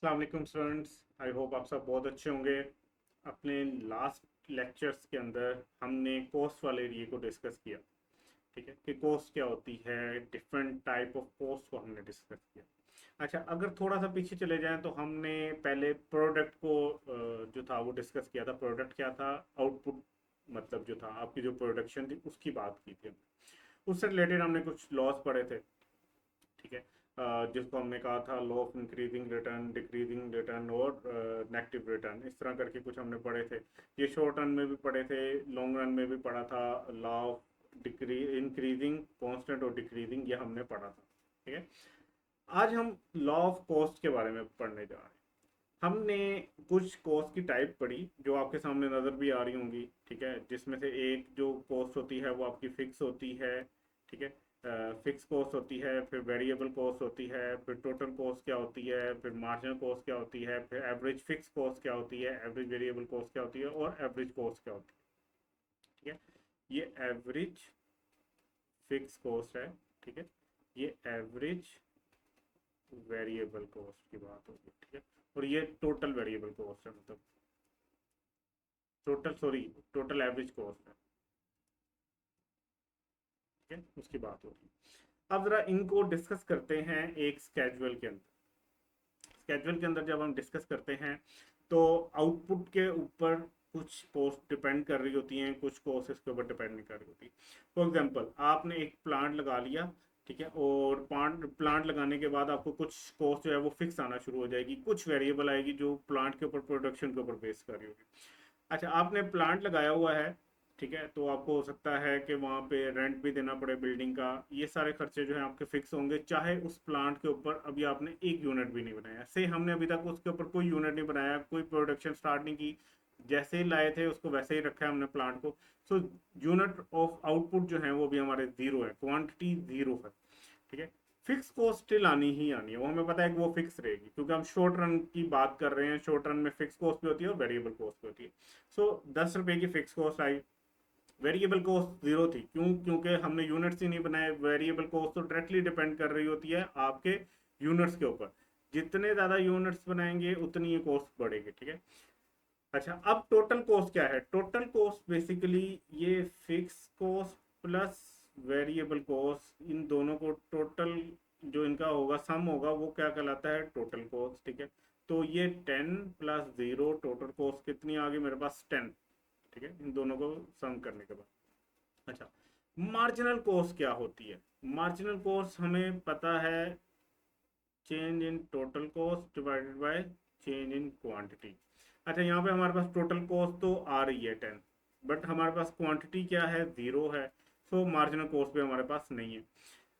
अस्सलाम वालेकुम students. I hope आप सब बहुत अच्छे होंगे। अपने लास्ट लेक्चर्स के अंदर हमने कोर्स वाले एरिया को डिस्कस किया, ठीक है, कि कोर्स क्या होती है, डिफरेंट टाइप ऑफ कोर्स को हमने डिस्कस किया। अच्छा, अगर थोड़ा सा पीछे चले जाएं तो हमने पहले प्रोडक्ट को जो था वो डिस्कस किया था। प्रोडक्ट क्या था? आउटपुट, मतलब जो था आपकी जो प्रोडक्शन थी उसकी बात की थी हमने। उससे रिलेटेड हमने कुछ लॉस पढ़े थे, ठीक है, जिसको हमने कहा था law of increasing return, decreasing return और नेगेटिव रिटर्न। इस तरह करके कुछ हमने पढ़े थे। ये शॉर्ट रन में भी पढ़े थे, लॉन्ग रन में भी पढ़ा था। Law of decree increasing constant और डिक्रीजिंग, ये हमने पढ़ा था, ठीक है। आज हम लॉ ऑफ कॉस्ट के बारे में पढ़ने जा रहे हैं। हमने कुछ कॉस्ट की टाइप पढ़ी जो आपके सामने नज़र भी आ रही होंगी, ठीक है, जिसमें से एक जो कॉस्ट होती है वो आपकी फिक्स होती है, ठीक है। फिक्स कॉस्ट होती है, फिर वेरिएबल कॉस्ट होती है, फिर टोटल कॉस्ट क्या होती है, फिर मार्जिनल कॉस्ट क्या होती है, फिर एवरेज फिक्स कॉस्ट क्या होती है, एवरेज वेरिएबल कॉस्ट क्या होती है और एवरेज कॉस्ट क्या होती है, ठीक है। ये एवरेज फिक्स कॉस्ट है, ठीक है। ये एवरेज वेरिएबल कॉस्ट की बात होगी, ठीक है। और ये टोटल वेरिएबल कॉस्ट है, मतलब टोटल एवरेज कॉस्ट है, ठीक है, उसकी बात होगी। अब जरा इनको डिस्कस करते हैं एक स्केजुअल के अंदर। स्केजुअल के अंदर जब हम डिस्कस करते हैं तो आउटपुट के ऊपर कुछ कॉस्ट डिपेंड कर रही होती हैं, कुछ कॉस्ट इसके ऊपर डिपेंड नहीं कर रही होती। फॉर एग्जांपल, आपने एक प्लांट लगा लिया, ठीक है, और प्लांट लगाने के बाद आपको कुछ कॉस्ट जो है वो फिक्स आना शुरू हो जाएगी, कुछ वेरिएबल आएगी जो प्लांट के ऊपर, प्रोडक्शन के ऊपर बेस कर रही होगी। अच्छा, आपने प्लांट लगाया हुआ है, ठीक है, तो आपको हो सकता है कि वहाँ पे रेंट भी देना पड़े बिल्डिंग का। ये सारे खर्चे जो हैं आपके फिक्स होंगे, चाहे उस प्लांट के ऊपर अभी आपने एक यूनिट भी नहीं बनाया। से हमने अभी तक उसके ऊपर कोई यूनिट नहीं बनाया, कोई प्रोडक्शन स्टार्ट नहीं की, जैसे ही लाए थे उसको वैसे ही रखा है हमने प्लांट को। सो यूनिट ऑफ आउटपुट जो है वो भी हमारे जीरो है, क्वांटिटी जीरो है, ठीक है। फिक्स कॉस्ट स्टिल आनी ही आनी है, वो हमें पता है कि वो फिक्स रहेगी, क्योंकि हम शॉर्ट रन की बात कर रहे हैं। शॉर्ट रन में फिक्स कॉस्ट भी होती है और वेरिएबल कॉस्ट भी होती है। सो 10 रुपए की फिक्स कॉस्ट आई, वेरिएबल कॉस्ट जीरो थी। क्यों? क्योंकि हमने यूनिट्स ही नहीं बनाए। वेरिएबल कॉस्ट तो डायरेक्टली डिपेंड कर रही होती है आपके यूनिट्स के ऊपर। जितने ज़्यादा यूनिट्स बनाएंगे उतनी ये कॉस्ट बढ़ेगी, ठीक है। अच्छा, अब टोटल कॉस्ट क्या है? टोटल कॉस्ट बेसिकली ये fix cost plus variable cost, इन दोनों को टोटल जो इनका होगा, सम होगा, वो क्या कहलाता है? टोटल कॉस्ट, ठीक है। तो ये 10 + 0 टोटल कॉस्ट कितनी आ गई मेरे पास? 10, ठीक है, इन दोनों को सम करने के बाद। अच्छा, मार्जिनल कॉस्ट क्या होती है? मार्जिनल कॉस्ट हमें पता है, change in total cost divided by change in quantity. अच्छा, यहाँ पे हमारे पास टोटल कॉस्ट तो आ रही है 10, बट हमारे पास क्वांटिटी क्या है? जीरो है। सो मार्जिनल कॉस्ट भी हमारे पास नहीं है।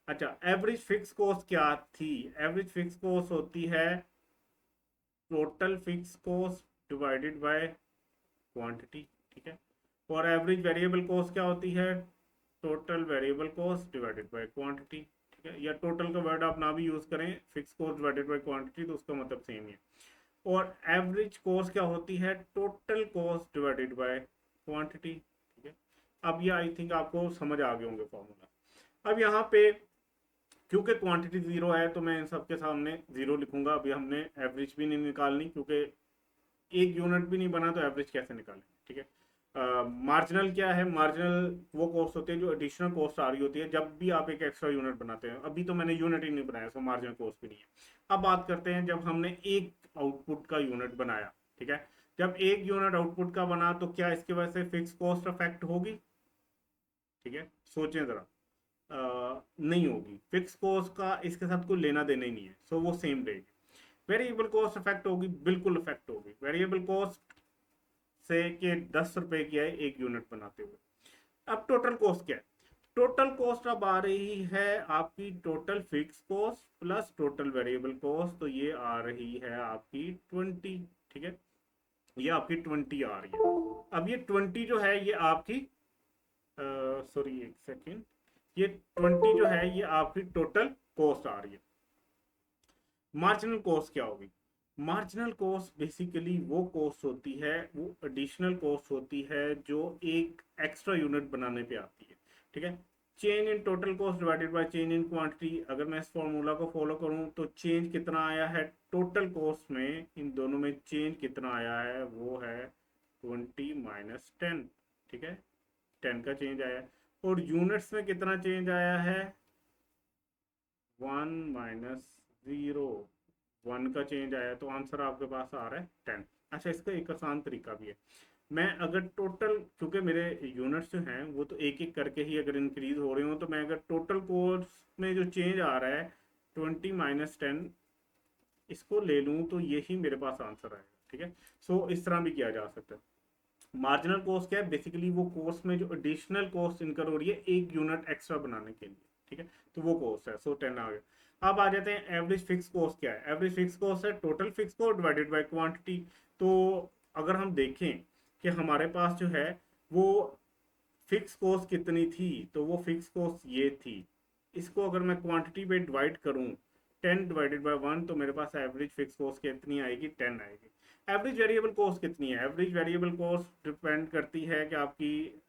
अच्छा, एवरेज फिक्स कॉस्ट क्या थी? एवरेज फिक्स कॉस्ट होती है total fix cost divided by quantity, ठीक है। और एवरेज वेरिएबल कॉस्ट क्या होती है? Total variable cost divided by quantity, ठीक है। या टोटल का वर्ड आप ना भी यूज करें, fix cost divided by quantity, तो उसका मतलब सेम ही है। और एवरेज कॉस्ट क्या होती है? Total cost divided by quantity, ठीक है। अब ये आई थिंक आपको समझ आ गए होंगे फॉर्मूला। अब यहाँ पे क्योंकि क्वांटिटी जीरो है तो मैं इन सबके सामने जीरो लिखूंगा। अभी हमने एवरेज भी नहीं निकालनी, क्योंकि एक यूनिट भी नहीं बना तो एवरेज कैसे निकालें, ठीक है। मार्जिनल क्या है? मार्जिनल वो कॉस्ट होती है जो एडिशनल कॉस्ट आ रही होती है जब भी आप एक एक्स्ट्रा यूनिट बनाते हैं। अभी तो मैंने यूनिट ही नहीं बनाया, सो मार्जिनल कॉस्ट भी नहीं है। अब बात करते हैं जब हमने एक आउटपुट का यूनिट बनाया, ठीक है। जब एक यूनिट आउटपुट का बना तो क्या इसकी वजह से फिक्स कॉस्ट अफेक्ट होगी? ठीक है, सोचें जरा। नहीं होगी। फिक्स कॉस्ट का इसके साथ कोई लेना देना ही नहीं है, सो वो सेम रहेगी। वेरिएबल कॉस्ट अफेक्ट होगी, बिल्कुल अफेक्ट होगी। वेरिएबल कॉस्ट से कि 10 रुपए की है एक यूनिट बनाते हुए। अब टोटल कॉस्ट क्या है? टोटल कॉस्ट अब आ रही है आपकी total fix cost plus total variable cost, तो ये आ रही है आपकी 20, ठीक है। ये आपकी 20 आ रही है। अब ये 20 जो है ये आपकी, सॉरी एक सेकेंड, ये 20 जो है ये आपकी टोटल कॉस्ट आ रही है। मार्जिनल कॉस्ट क्या होगी? मार्जिनल कॉस्ट बेसिकली वो कॉस्ट होती है, वो एडिशनल कॉस्ट होती है जो एक एक्स्ट्रा यूनिट बनाने पे आती है, ठीक है। Change in total cost divided by change in quantity, अगर मैं इस फॉर्मूला को फॉलो करूं तो चेंज कितना आया है टोटल कॉस्ट में, इन दोनों में चेंज कितना आया है वो है 20 - 10, ठीक है, 10 का चेंज आया है। और यूनिट्स में कितना चेंज आया है 1 - 0, 1 का चेंज आया, तो आंसर आपके पास आ रहा है 10। अच्छा, इसका एक आसान तरीका भी है, मैं अगर टोटल, क्योंकि मेरे यूनिट्स जो हैं वो तो एक एक करके ही अगर इंक्रीज हो रहे हो, तो मैं अगर टोटल कोर्स में जो चेंज आ रहा है 20 - 10 इसको ले लूँ तो यही मेरे पास आंसर आएगा, ठीक है। सो इस तरह भी किया जा सकता है। मार्जिनल कॉस्ट क्या है, बेसिकली वो कॉस्ट में जो एडिशनल कॉस्ट इनकर हो रही है एक यूनिट एक्स्ट्रा बनाने के लिए, ठीक है, तो वो कॉस्ट है। सो 10 आ गया। अब आ जाते हैं एवरेज फिक्स कॉस्ट क्या है। एवरेज फिक्स कॉस्ट है total fix cost divided by quantity. तो अगर हम देखें कि हमारे पास जो है वो फिक्स कॉस्ट कितनी थी, तो वो फिक्स कॉस्ट ये थी। इसको अगर मैं क्वांटिटी पे डिवाइड करूं 10/1 तो मेरे पास एवरेज फिक्स कॉस्ट कितनी आएगी 10 आएगी। एवरेज वेरिएबल कॉस्ट कितनी है, एवरेज वेरिएबल कॉस्ट डिपेंड करती है कि आपकी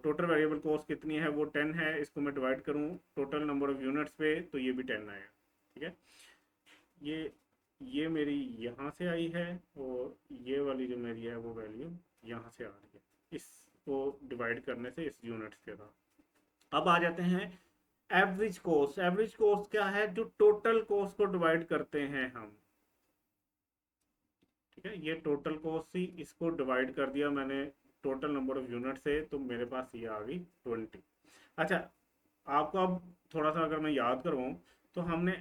टोटल वेरिएबल कॉस्ट कितनी है, वो 10 है। इसको मैं डिवाइड करूं टोटल नंबर ऑफ यूनिट्स पे तो ये भी 10 आएगा, ठीक है। ये ये मेरी यहाँ से आई है और ये वाली जो मेरी है वो वैल्यू यहाँ से आ रही है, इसको डिवाइड करने से इस यूनिट्स के साथ। अब आ जाते हैं एवरेज कॉस्ट। एवरेज कॉस्ट क्या है, जो टोटल कॉस्ट को डिवाइड करते हैं हम, ठीक है, ये टोटल कॉस्ट थी, इसको डिवाइड कर दिया मैंने टोटल नंबर ऑफ यूनिट से, तो मेरे पास ये आ गई 20। अच्छा, आपको अब थोड़ा सा अगर मैं याद करवाऊँ तो हमने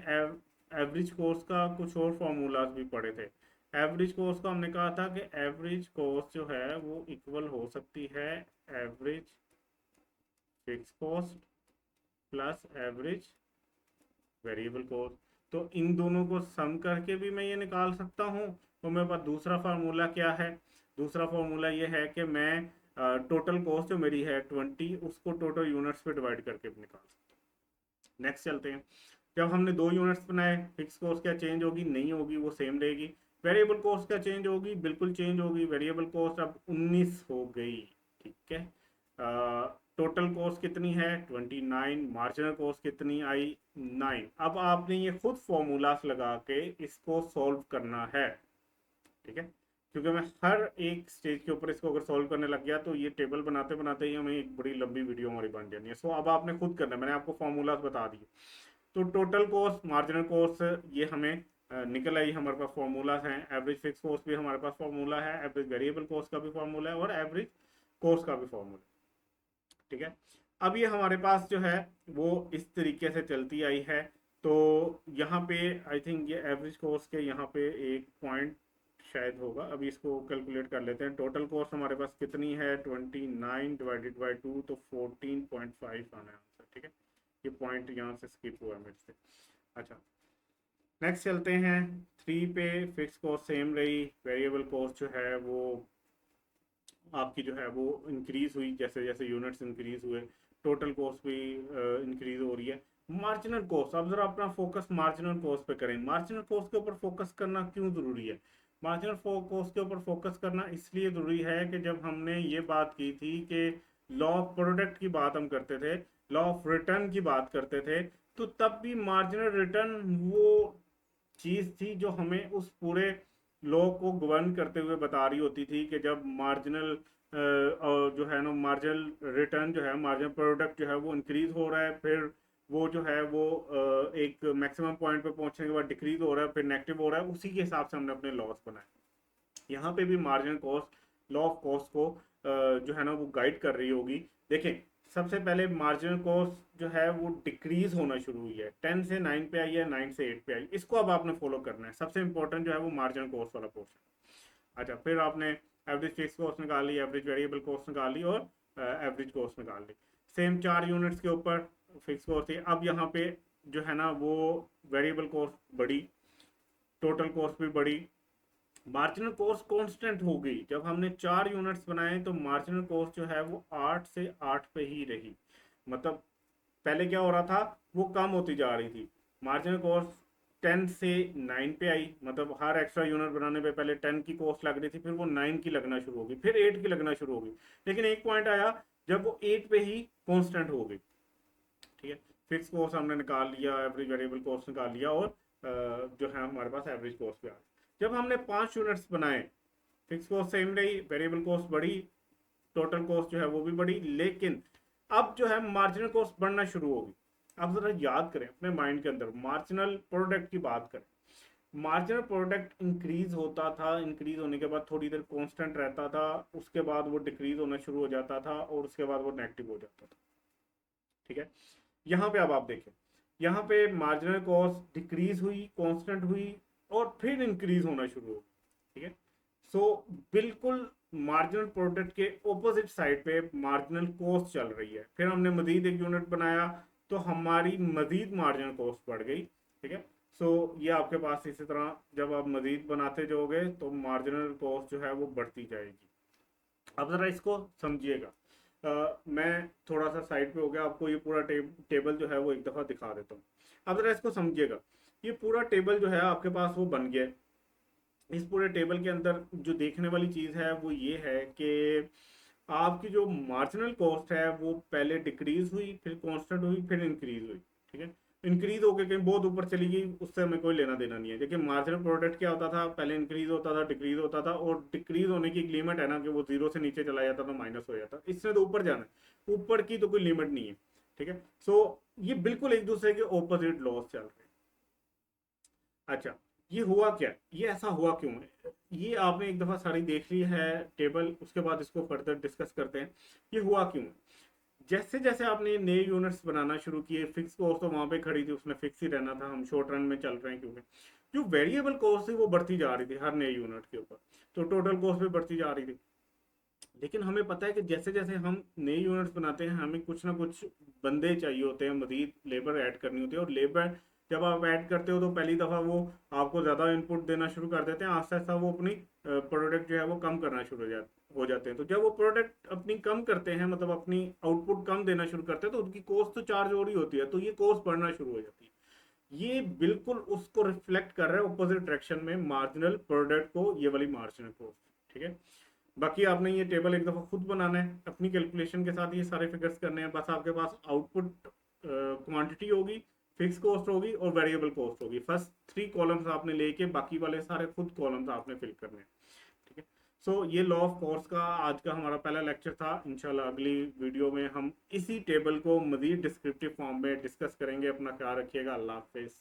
एवरेज कॉस्ट का कुछ और फॉर्मूलाज भी पढ़े थे। एवरेज कॉस्ट का हमने कहा था कि एवरेज कॉस्ट जो है वो इक्वल हो सकती है average fix cost plus average variable cost. तो इन दोनों को सम करके भी मैं ये निकाल सकता हूँ। तो मेरे पास दूसरा फार्मूला क्या है, दूसरा फार्मूला ये है कि मैं टोटल कॉस्ट जो मेरी है 20 उसको टोटल यूनिट्स पे डिवाइड करके भी निकाल सकता हूँ। नेक्स्ट चलते हैं। जब हमने दो यूनिट्स बनाए, फिक्स कॉस्ट क्या चेंज होगी, नहीं होगी, वो सेम रहेगी। वेरिएबल कॉस्ट क्या चेंज होगी, बिल्कुल चेंज होगी। वेरिएबल कॉस्ट अब 19 हो गई, ठीक है। टोटल कॉस्ट कितनी है 29, मार्जिनल कॉस्ट कितनी आई 9। अब आपने ये खुद फॉर्मूलास लगा के इसको सॉल्व करना है, ठीक है, क्योंकि मैं हर एक स्टेज के ऊपर इसको अगर सॉल्व करने लग गया तो ये टेबल बनाते बनाते ही हमें एक बड़ी लंबी वीडियो हमारी बन जानी है। सो अब आपने खुद करना है, मैंने आपको फॉर्मूलाज बता दिए। तो टोटल कॉस्ट, मार्जिनल कॉस्ट ये हमें निकल आई, हमारे पास फॉर्मूलाज हैं। एवरेज फिक्स कॉस्ट भी हमारे पास फॉर्मूला है, एवरेज वेरिएबल कॉस्ट का भी फॉर्मूला है और एवरेज कॉस्ट का भी फॉर्मूला, ठीक है। अब ये हमारे पास जो है वो इस तरीके से चलती आई है। तो यहाँ पे आई थिंक ये एवरेज कॉस्ट के यहाँ पे एक पॉइंट शायद होगा, अभी इसको कैलकुलेट कर लेते हैं। टोटल कॉस्ट हमारे पास कितनी है 29/2 तो 14.5 आना है आंसर, ठीक है। ये पॉइंट यहाँ से स्किप हुआ मेरे से। अच्छा, नेक्स्ट चलते हैं 3 पे। फिक्स कॉस्ट सेम रही, वेरिएबल कॉस्ट जो है वो आपकी जो है वो इंक्रीज हुई जैसे जैसे यूनिट्स इंक्रीज हुए, टोटल कॉस्ट भी इंक्रीज हो रही है। मार्जिनल कॉस्ट, अब जरा अपना फोकस मार्जिनल कॉस्ट पे करें। मार्जिनल कॉस्ट के ऊपर फोकस करना क्यों ज़रूरी है, मार्जिनल कॉस्ट के ऊपर फोकस करना इसलिए ज़रूरी है कि जब हमने ये बात की थी कि लॉ ऑफ प्रोडक्ट की बात हम करते थे, लॉ ऑफ रिटर्न की बात करते थे, तो तब भी मार्जिनल रिटर्न वो चीज़ थी जो हमें उस पूरे लॉ को गवर्न करते हुए बता रही होती थी कि जब मार्जिनल जो है ना मार्जिनल रिटर्न जो है, मार्जिनल प्रोडक्ट जो है वो इंक्रीज हो रहा है, फिर वो जो है वो एक मैक्सिमम पॉइंट पे पहुंचने के बाद डिक्रीज हो रहा है, फिर नेगेटिव हो रहा है, उसी के हिसाब से हमने अपने लॉस बनाए। यहाँ पे भी marginal cost law of cost को जो है ना वो गाइड कर रही होगी। देखें, सबसे पहले मार्जिनल कॉस्ट जो है वो डिक्रीज होना शुरू हुई है, 10 से 9 पे आई है, 9 से 8 पे आई, इसको अब आपने फॉलो करना है। सबसे इंपॉर्टेंट जो है वो मार्जिनल कॉस्ट वाला पोर्शन। अच्छा, फिर आपने एवरेज फिक्स कॉस्ट निकाल ली, एवरेज वेरिएबल कॉस्ट निकाल ली और एवरेज कॉस्ट निकाल ली। सेम 4 यूनिट्स के ऊपर फिक्स कॉस्ट थी। अब यहाँ पे जो है ना वो वेरिएबल कॉस्ट बढ़ी, टोटल कॉस्ट भी बढ़ी, मार्जिनल कॉस्ट कांस्टेंट हो गई। जब हमने 4 यूनिट्स बनाए तो मार्जिनल कॉस्ट जो है वो 8 से 8 पे ही रही। मतलब पहले क्या हो रहा था, वो कम होती जा रही थी। मार्जिनल कॉस्ट 10 से 9 पे आई, मतलब हर एक्स्ट्रा यूनिट बनाने पे पहले 10 की कॉस्ट लग रही थी, फिर वो 9 की लगना शुरू हो गई, फिर 8 की लगना शुरू हो गई। लेकिन एक पॉइंट आया जब वो 8 पे ही कांस्टेंट हो गई। ठीक है, फिक्स कॉस्ट हमने निकाल लिया, एवरेज वेरिएबल कॉस्ट निकाल लिया, और जो है हमारे पास एवरेज कॉस्ट भी आ गई। जब हमने 5 यूनिट्स बनाए, फिक्स कॉस्ट सेम रही, वेरिएबल कॉस्ट बढ़ी, टोटल कॉस्ट जो है वो भी बढ़ी, लेकिन अब जो है मार्जिनल कॉस्ट बढ़ना शुरू होगी। अब जरा याद करें अपने माइंड के अंदर, मार्जिनल प्रोडक्ट की बात करें, मार्जिनल प्रोडक्ट इंक्रीज होता था, इंक्रीज होने के बाद थोड़ी देर कांस्टेंट रहता था, उसके बाद वो डिक्रीज होना शुरू हो जाता था, और उसके बाद वो नेगेटिव हो जाता था। ठीक है, यहाँ पे अब आप देखें, यहाँ पे मार्जिनल कॉस्ट डिक्रीज हुई, कांस्टेंट हुई, और फिर इंक्रीज होना शुरू हो। ठीक है, सो बिल्कुल मार्जिनल प्रोडक्ट के ऑपोजिट साइड पे मार्जिनल कॉस्ट चल रही है। फिर हमने मजीद एक यूनिट बनाया तो हमारी मजीद मार्जिनल कॉस्ट बढ़ गई। ठीक है, सो ये आपके पास इसी तरह जब आप मजीद बनाते जाओगे तो मार्जिनल कॉस्ट जो है वो बढ़ती जाएगी। अब ज़रा इसको समझिएगा। मैं थोड़ा सा साइड पे हो गया, आपको ये पूरा टेबल जो है वो एक दफ़ा दिखा देता हूँ। अब ज़रा इसको समझिएगा, ये पूरा टेबल जो है आपके पास वो बन गया। इस पूरे टेबल के अंदर जो देखने वाली चीज़ है वो ये है कि आपकी जो मार्जिनल कॉस्ट है वो पहले डिक्रीज हुई, फिर कांस्टेंट हुई, फिर इंक्रीज हुई। ठीक है, इंक्रीज होकर कहीं बहुत ऊपर चली गई, उससे हमें कोई लेना देना नहीं है। देखिए मार्जिनल प्रोडक्ट क्या होता था, पहले इंक्रीज होता था, डिक्रीज होता था, और डिक्रीज होने की एक लिमिट है ना कि वो जीरो से नीचे चला जाता था, माइनस हो जाता। इससे तो ऊपर जाना है, ऊपर की तो कोई लिमिट नहीं है। ठीक है, सो ये बिल्कुल एक दूसरे के ऑपोजिट लॉस चल रहे हैं। अच्छा, ये हुआ क्या, ये ऐसा हुआ क्यों है, ये आपने एक दफा सारी देख ली है टेबल, उसके बाद इसको फर्दर डिस्कस करते हैं ये हुआ क्यों है। जैसे जैसे आपने नए यूनिट्स बनाना शुरू किए, फिक्स कॉस्ट तो वहां पे खड़ी थी, उसमें फिक्स ही रहना था, हम शॉर्ट रन में चल रहे हैं, क्योंकि जो वेरिएबल कॉस्ट थी वो बढ़ती जा रही थी हर नए यूनिट के ऊपर, तो टोटल कॉस्ट भी बढ़ती जा रही थी। लेकिन हमें पता है कि जैसे जैसे हम नए यूनिट्स बनाते हैं हमें कुछ ना कुछ बंदे चाहिए होते हैं, मजीद लेबर ऐड करनी होती है, और लेबर जब आप ऐड करते हो तो पहली दफ़ा वो आपको ज़्यादा इनपुट देना शुरू कर देते हैं, आस्ता आस्ता वो अपनी प्रोडक्ट जो है वो कम करना शुरू हो जाते हैं। तो जब वो प्रोडक्ट अपनी कम करते हैं, मतलब अपनी आउटपुट कम देना शुरू करते हैं, तो उनकी कॉस्ट तो चार्ज हो रही होती है, तो ये कॉस्ट बढ़ना शुरू हो जाती है। ये बिल्कुल उसको रिफ्लेक्ट कर रहा है ऑपोजिट डायरेक्शन में, मार्जिनल प्रोडक्ट को, ये वाली मार्जिनल कॉस्ट। ठीक है, बाकी आपने ये टेबल एक दफ़ा खुद बनाना है, अपनी कैलकुलेशन के साथ ये सारे फिगर्स करने हैं। बस आपके पास आउटपुट क्वांटिटी होगी, फिक्स कॉस्ट होगी, और वेरिएबल कॉस्ट होगी। फर्स्ट 3 कॉलम्स आपने लेके बाकी वाले सारे खुद कॉलम्स आपने फिल करने हैं। ठीक है, सो ये लॉ ऑफ कॉस्ट का आज का हमारा पहला लेक्चर था। इंशाल्लाह अगली वीडियो में हम इसी टेबल को मज़ीद डिस्क्रिप्टिव फॉर्म में डिस्कस करेंगे। अपना ख्याल रखिएगा, अल्लाह हाफिज़।